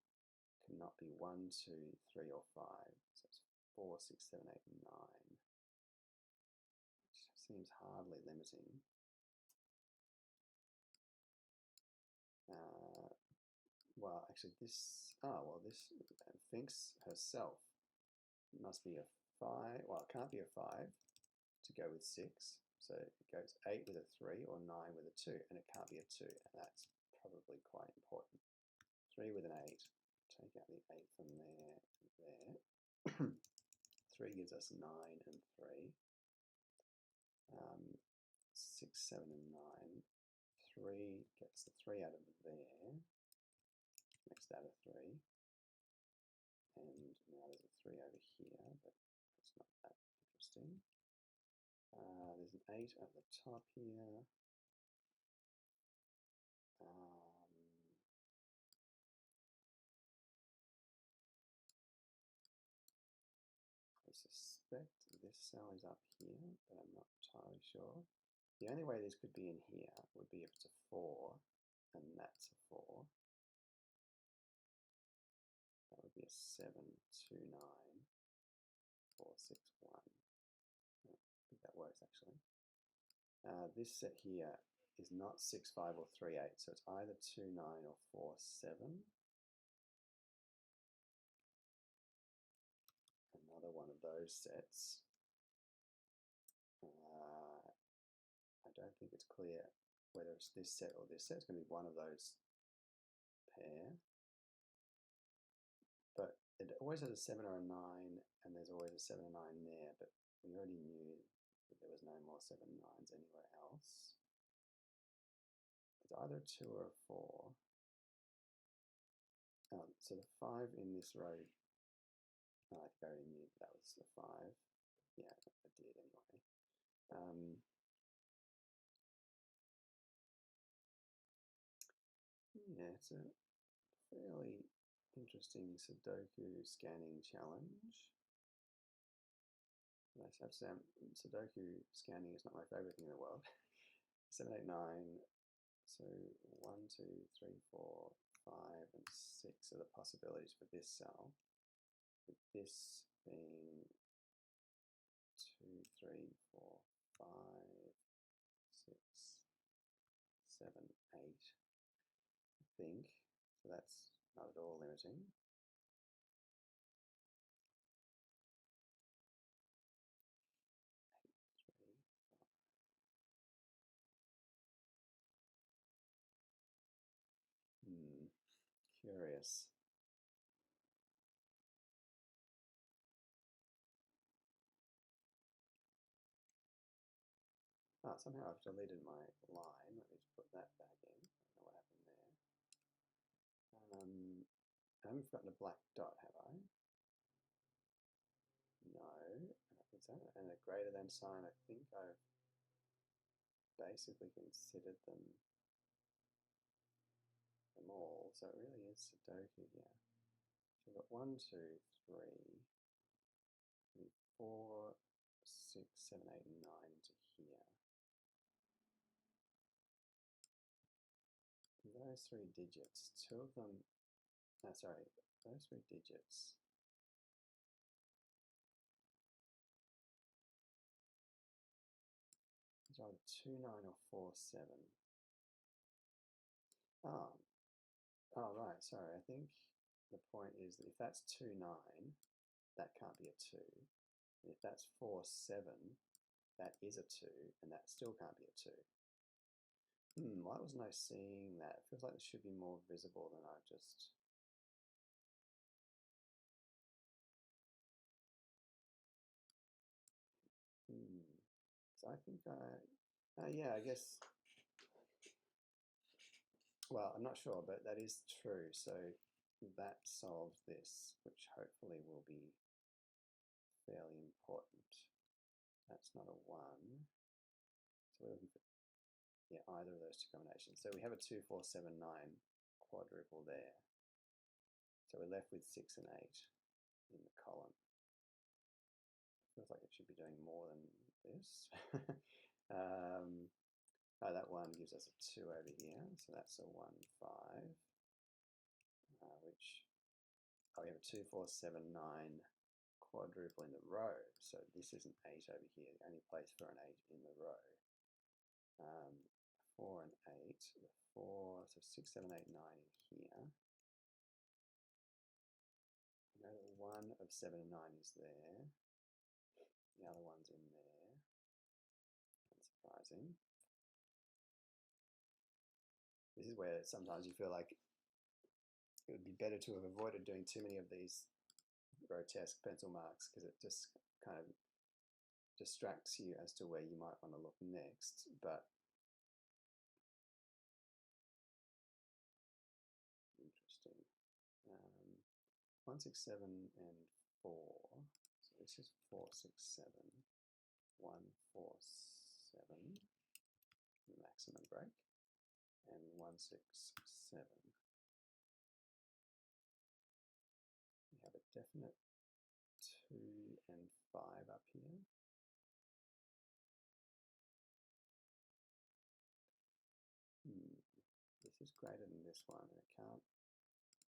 cannot be 1, 2, 3, or 5. So it's 4, 6, 7, 8, 9. Which seems hardly limiting. Well, actually, this thinks herself must be a 5. Well, it can't be a 5 to go with 6. So it goes 8 with a 3 or 9 with a 2, and it can't be a 2, and that's probably quite important. 3 with an 8, take out the 8 from there. 3 gives us 9 and 3. 6, 7, and 9. 3 gets the 3 out of there. Makes that a 3. And now there's a 3 over here, but it's not that interesting. There's an 8 at the top here. I suspect this cell is up here, but I'm not entirely sure. The only way this could be in here would be if it's a 4, and that's a 4. That would be a 7, 2, 9, 4, 6, 1. I think that works actually. This set here is not 6, 5, or 3, 8, so it's either 2, 9, or 4, 7. Another one of those sets. I don't think it's clear whether it's this set or this set. It's going to be one of those pair. But it always has a 7 or a 9, and there's always a 7 or 9 there, but we already knew that there was no more 7 and 9s anywhere else. It's either a 2 or a 4. So the 5 in this row, I already knew that was the 5. Yeah, I did anyway. Yeah, it's a fairly interesting Sudoku scanning challenge. I have to say, Sudoku scanning is not my favorite thing in the world. 7, 8, 9. So 1, 2, 3, 4, 5, and 6 are the possibilities for this cell. With this being 2, 3, 4, 5, 6, 7, 8, I think. So that's not at all limiting. Curious. Somehow I've deleted my line. Let me just put that back in. I don't know what happened there. I haven't forgotten a black dot, have I? No, I don't think so. And a greater than sign, I think I've basically considered them all. So it really is Sudoku here. So we've got 1, 2, 3, 4, 6, 7, 8, and 9 into here. Those 3 digits, 2 of them, those 3 digits. It's either 2, 9, or 4, 7. Oh, right, sorry, I think the point is that if that's 2, 9, that can't be a 2. And if that's 4, 7, that is a 2, and that still can't be a 2. Why wasn't I seeing that? It feels like this should be more visible than I've just... So I think yeah, I guess... Well, I'm not sure, but that is true. So that solves this, which hopefully will be fairly important. That's not a 1. So we're looking for Yeah, either of those two combinations. So we have a 2, 4, 7, 9 quadruple there. So we're left with 6 and 8 in the column. Feels like it should be doing more than this. Oh, that one gives us a 2 over here, so that's a 1, 5, which, oh, we have a 2, 4, 7, 9 quadruple in the row, so this is an 8 over here, the only place for an 8 in the row. 4 and 8, the 4, so 6, 7, 8, 9 in here. You know, the 1 of 7 and 9 is there, the other one's in there, unsurprising. This is where sometimes you feel like it would be better to have avoided doing too many of these grotesque pencil marks, because it just kind of distracts you as to where you might want to look next. But interesting. 1, 6, 7 and 4. So this is 4, 6, 7. 1, 4, 7. Maximum break. And 1, 6, 7. We have a definite 2 and 5 up here. This is greater than this one, and it can't.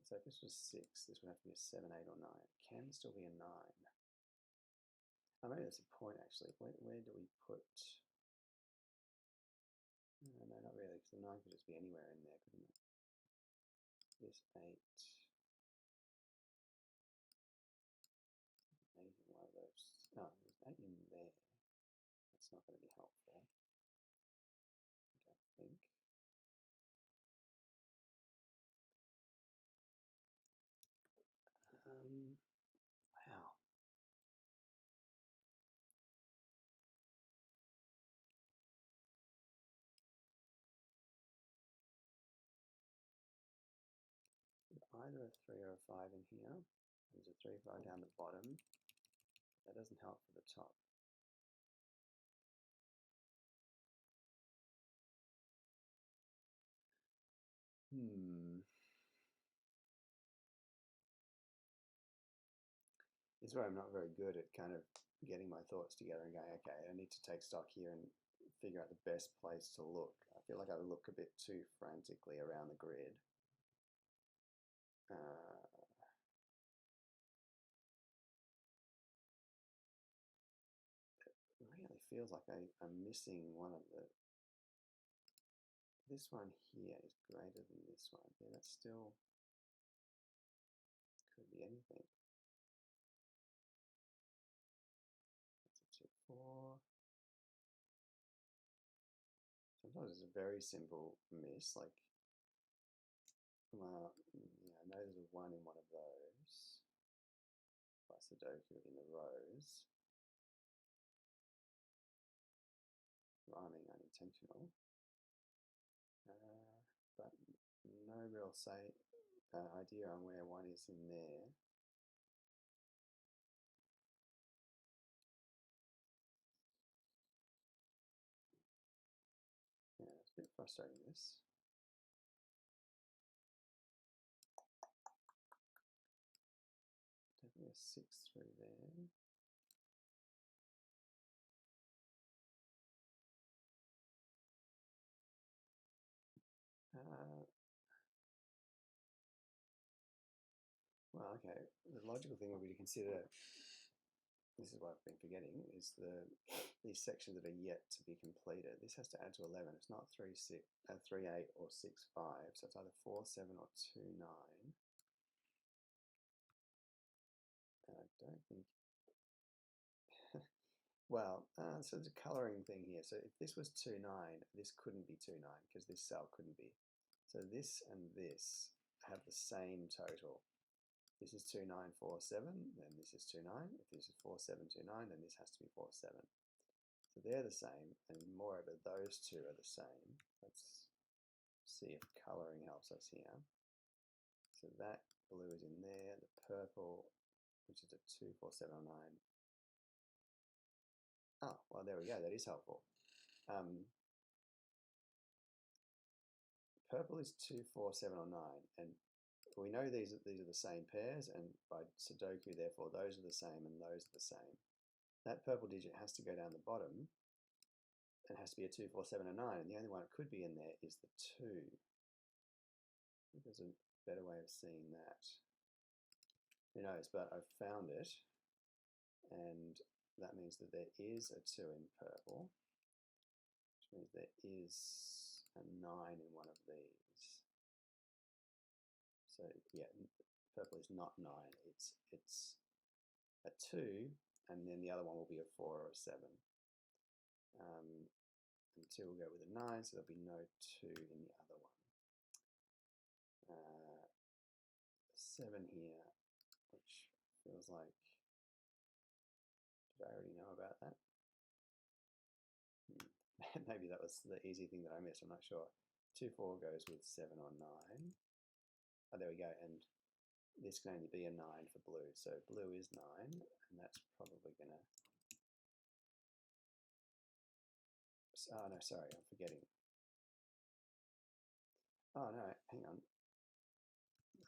So if this was 6, this would have to be a 7, 8, or 9. It can still be a 9. Oh, maybe that's a point actually. Where do we put? No, not really, because the 9 could just be anywhere in there, couldn't it? This 8. 8 in one of those. No, there's 8 in there. That's not going to be helpful, I don't think. Wow. Either a 3 or a 5 in here. There's a 3, 5 down the bottom. That doesn't help for the top. This is where I'm not very good at kind of getting my thoughts together and going, okay, I need to take stock here and figure out the best place to look. I feel like I look a bit too frantically around the grid. It really feels like I'm missing one of the. This one here is greater than this one. Yeah, that's still could be anything. That's a 2, 4. Sometimes it's a very simple miss, like, well, yeah, I know there's a 1 in one of those. Plus Sudoku in the rows. Rhyming unintentional. But no real idea on where 1 is in there. Yeah, it's a bit frustrating, this. Definitely a 6 through there. Well, okay, the logical thing would be to consider, this is what I've been forgetting, is these sections that are yet to be completed. This has to add to 11. It's not 3, 6, 3, 8 or 6, 5. So it's either 4, 7 or 2, 9. And I don't think, well, so there's a colouring thing here. So if this was 2, 9, this couldn't be 2, 9 because this cell couldn't be. So this and this have the same total. This is 2, 9, 4, 7, then this is 2, 9. If this is 4, 7, 2, 9, then this has to be 4, 7. So they're the same, and moreover, those two are the same. Let's see if colouring helps us here. So that blue is in there, the purple, which is a 2, 4, 7, or 9. Oh, well, there we go, that is helpful. purple is 2, 4, 7, or 9, and we know these are the same pairs, and by Sudoku, therefore, those are the same and those are the same. That purple digit has to go down the bottom and has to be a 2, 4, 7, or 9, and the only one it could be in there is the 2. I think there's a better way of seeing that. Who knows, but I've found it, and that means that there is a 2 in purple, which means there is a 9 in one of these. So yeah, purple is not 9, it's a 2, and then the other one will be a 4 or a 7. And 2 will go with a 9, so there'll be no 2 in the other one. 7 here, which feels like, did I already know about that? Maybe that was the easy thing that I missed, I'm not sure. 2, 4 goes with 7 or 9. Oh, there we go, and this can only be a 9 for blue, so blue is 9, and that's probably going to... Oh no, sorry, I'm forgetting. Oh no, hang on.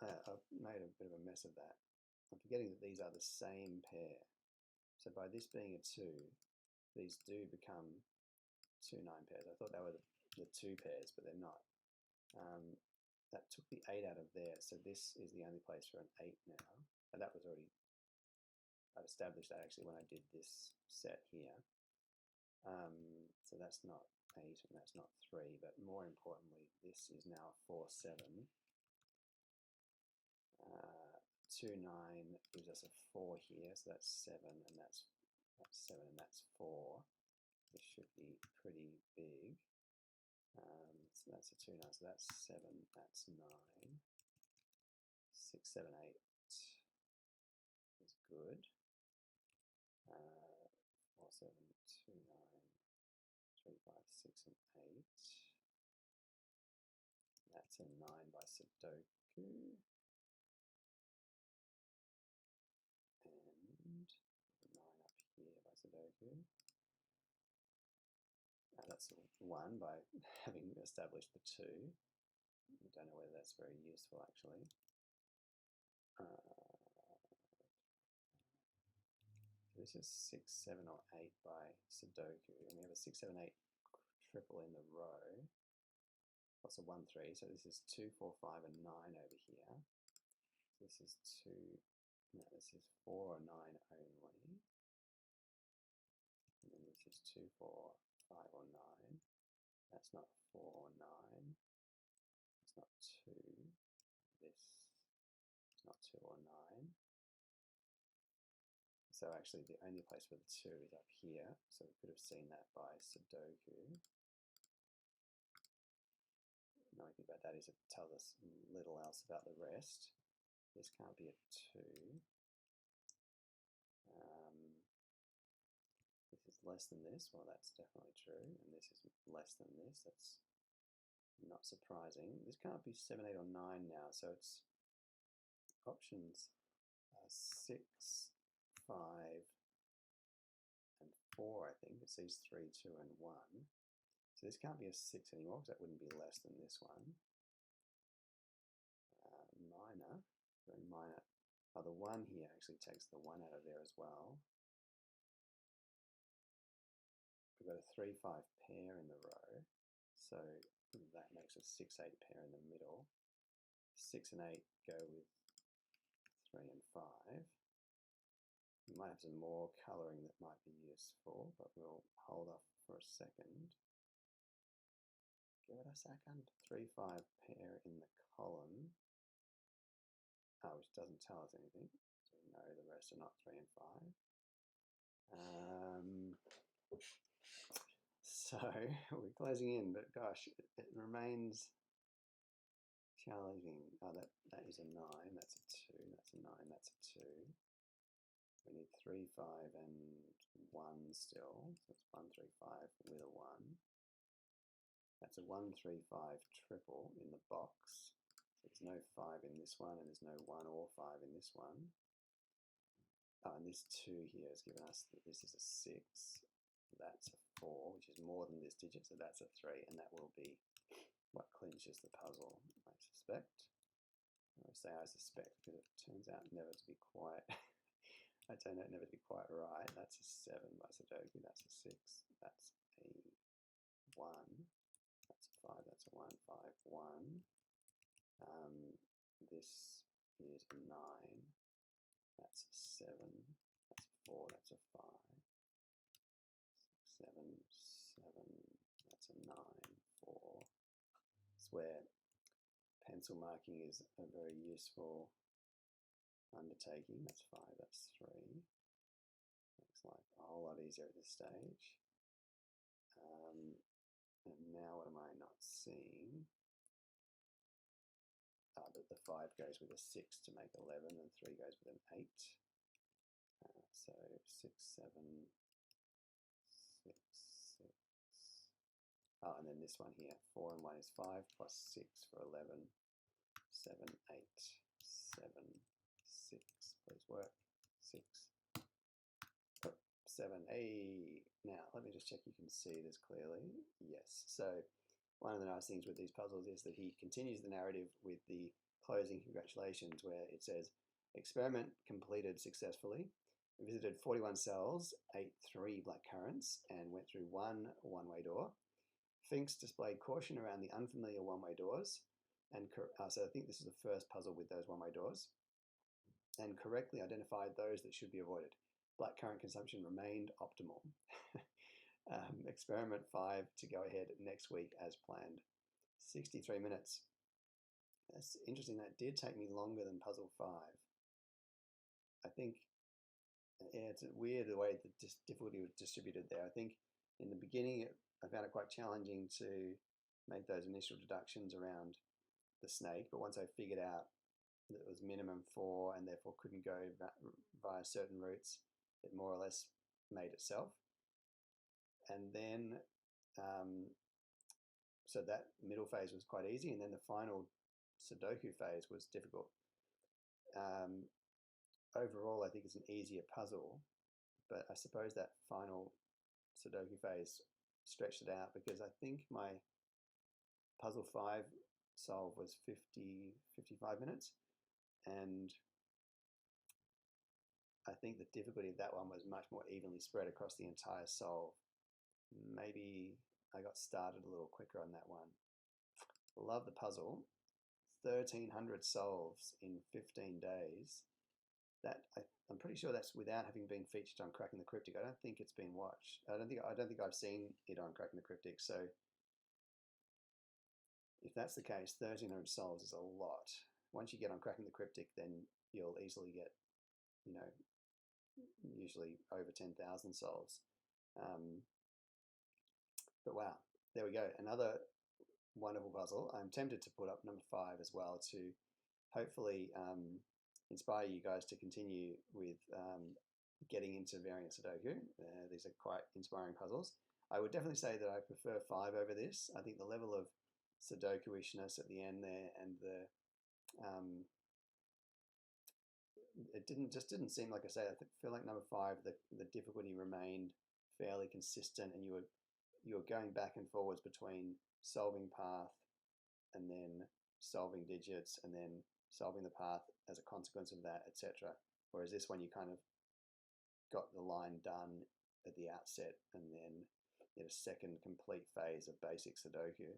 I've made a bit of a mess of that. I'm forgetting that these are the same pair. So by this being a 2, these do become 2 9 pairs. I thought they were the 2 pairs, but they're not. That took the 8 out of there, so this is the only place for an 8 now. And that was already, I'd established that actually when I did this set here. So that's not 8 and that's not 3, but more importantly, this is now 4, 7. 2, 9 gives us a 4 here, so that's 7, and that's 7, and that's 4. This should be pretty big. So that's a 2, 9, so that's 7, that's 9. 6, 7, 8 is good. 4, 7, 2, 9, 3, 5, 6, and 8. That's a 9 by Sudoku. And 9 up here by Sudoku. That's a 1 by having established the 2. I don't know whether that's very useful actually. So this is 6, 7, or 8 by Sudoku, and we have a 6, 7, 8 triple in the row. Plus a 1, 3, so this is 2, 4, 5, and 9 over here. This is 2, no, this is 4 or 9 only. And then this is 2, 4, 5, or 9. That's not 4 or 9. It's not 2. This is not 2 or 9. So actually the only place for the 2 is up here. So we could have seen that by Sudoku. The only thing about that is it tells us little else about the rest. This can't be a 2. This is less than this. Well, that's definitely true. And this is less than this. That's not surprising. This can't be 7, 8, or 9 now. So it's options 6, 5, and 4, I think. It's these 3, 2, and 1. So this can't be a 6 anymore because that wouldn't be less than this one. Minor, very minor. Oh, the 1 here actually takes the 1 out of there as well. We've got a 3, 5 pair in the row. So that makes a 6, 8 pair in the middle. 6 and 8 go with 3 and 5. We might have some more colouring that might be useful, but we'll hold off for a second. Give it a second. 3, 5 pair in the column. Oh, which doesn't tell us anything. So we know the rest are not 3 and 5. So we're closing in, but gosh, it remains challenging. Oh, that is a 9. That's a 2. That's a 9. That's a 2. We need 3, 5, and 1 still. So it's 1, 3, 5 with a 1. That's a 1, 3, 5 triple in the box. So there's no 5 in this one, and there's no 1 or 5 in this one. Oh, and this 2 here has given us that this is a 6. That's a 4, which is more than this digit, so that's a 3, and that will be what clinches the puzzle, I suspect. I say I suspect because it turns out never to be quite, I turn out never to be quite right. That's a 7 by Sudoku, that's a 6, that's a 1, that's a 5, that's a 1, 5, 1. This is a 9, that's a 7, that's a 4, that's a 5, 6, 7, 7, that's a 9, 4. It's where pencil marking is a very useful undertaking. That's 5, that's 3. Looks like a whole lot easier at this stage. And now what am I not seeing? That the 5 goes with a 6 to make 11, and 3 goes with an 8. So 6, 7, 6, 6. Oh, and then this one here, 4 and 1 is 5, plus 6 for 11, 7, 8, 7, 6, please work, 6, 7, 8. Now, let me just check you can see this clearly. Yes, so one of the nice things with these puzzles is that he continues the narrative with the closing congratulations, where it says, experiment completed successfully, visited 41 cells, ate 3 blackcurrants, and went through 1 one-way door. Finks displayed caution around the unfamiliar one-way doors, and so I think this is the first puzzle with those one-way doors, and correctly identified those that should be avoided. Blackcurrant consumption remained optimal. Experiment 5 to go ahead next week as planned. 63 minutes. That's interesting. That did take me longer than puzzle 5. I think, yeah, it's weird the way the difficulty was distributed there. I think in the beginning I found it quite challenging to make those initial deductions around the snake, but once I figured out that it was minimum 4 and therefore couldn't go via certain routes, it more or less made itself. And then so that middle phase was quite easy, and then the final Sudoku phase was difficult. Overall, I think it's an easier puzzle, but I suppose that final Sudoku phase stretched it out, because I think my puzzle 5 solve was 55 minutes, and I think the difficulty of that one was much more evenly spread across the entire solve. Maybe I got started a little quicker on that one. Love the puzzle. 1,300 solves in 15 days. That I'm pretty sure that's without having been featured on Cracking the Cryptic. I don't think it's been watched. I don't think I've seen it on Cracking the Cryptic. So if that's the case, 1,300 solves is a lot. Once you get on Cracking the Cryptic, then you'll easily get, you know, usually over 10,000 solves. But wow, there we go. Another wonderful puzzle. I'm tempted to put up number 5 as well to hopefully inspire you guys to continue with getting into variant Sudoku. These are quite inspiring puzzles. I would definitely say that I prefer 5 over this. I think the level of Sudoku-ishness at the end there, and the it didn't seem, like I say, I feel like number 5, the difficulty remained fairly consistent, and you were going back and forwards between solving path and then solving digits and then solving the path as a consequence of that, etc. Whereas this one, you kind of got the line done at the outset, and then in a second complete phase of basic Sudoku.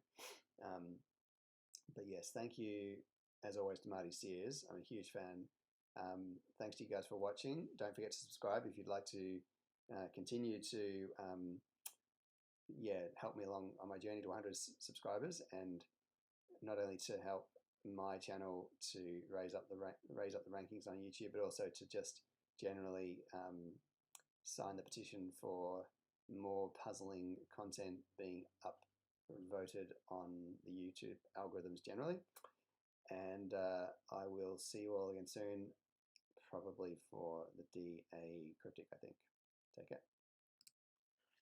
But yes, thank you as always to Marty Sears. I'm a huge fan. Thanks to you guys for watching. Don't forget to subscribe if you'd like to continue to help me along on my journey to 100 subscribers, and not only to help my channel to raise up the rankings on YouTube, but also to just generally sign the petition for more puzzling content being upvoted on the YouTube algorithms generally. And I will see you all again soon, probably for the DA Cryptic, I think. Take care.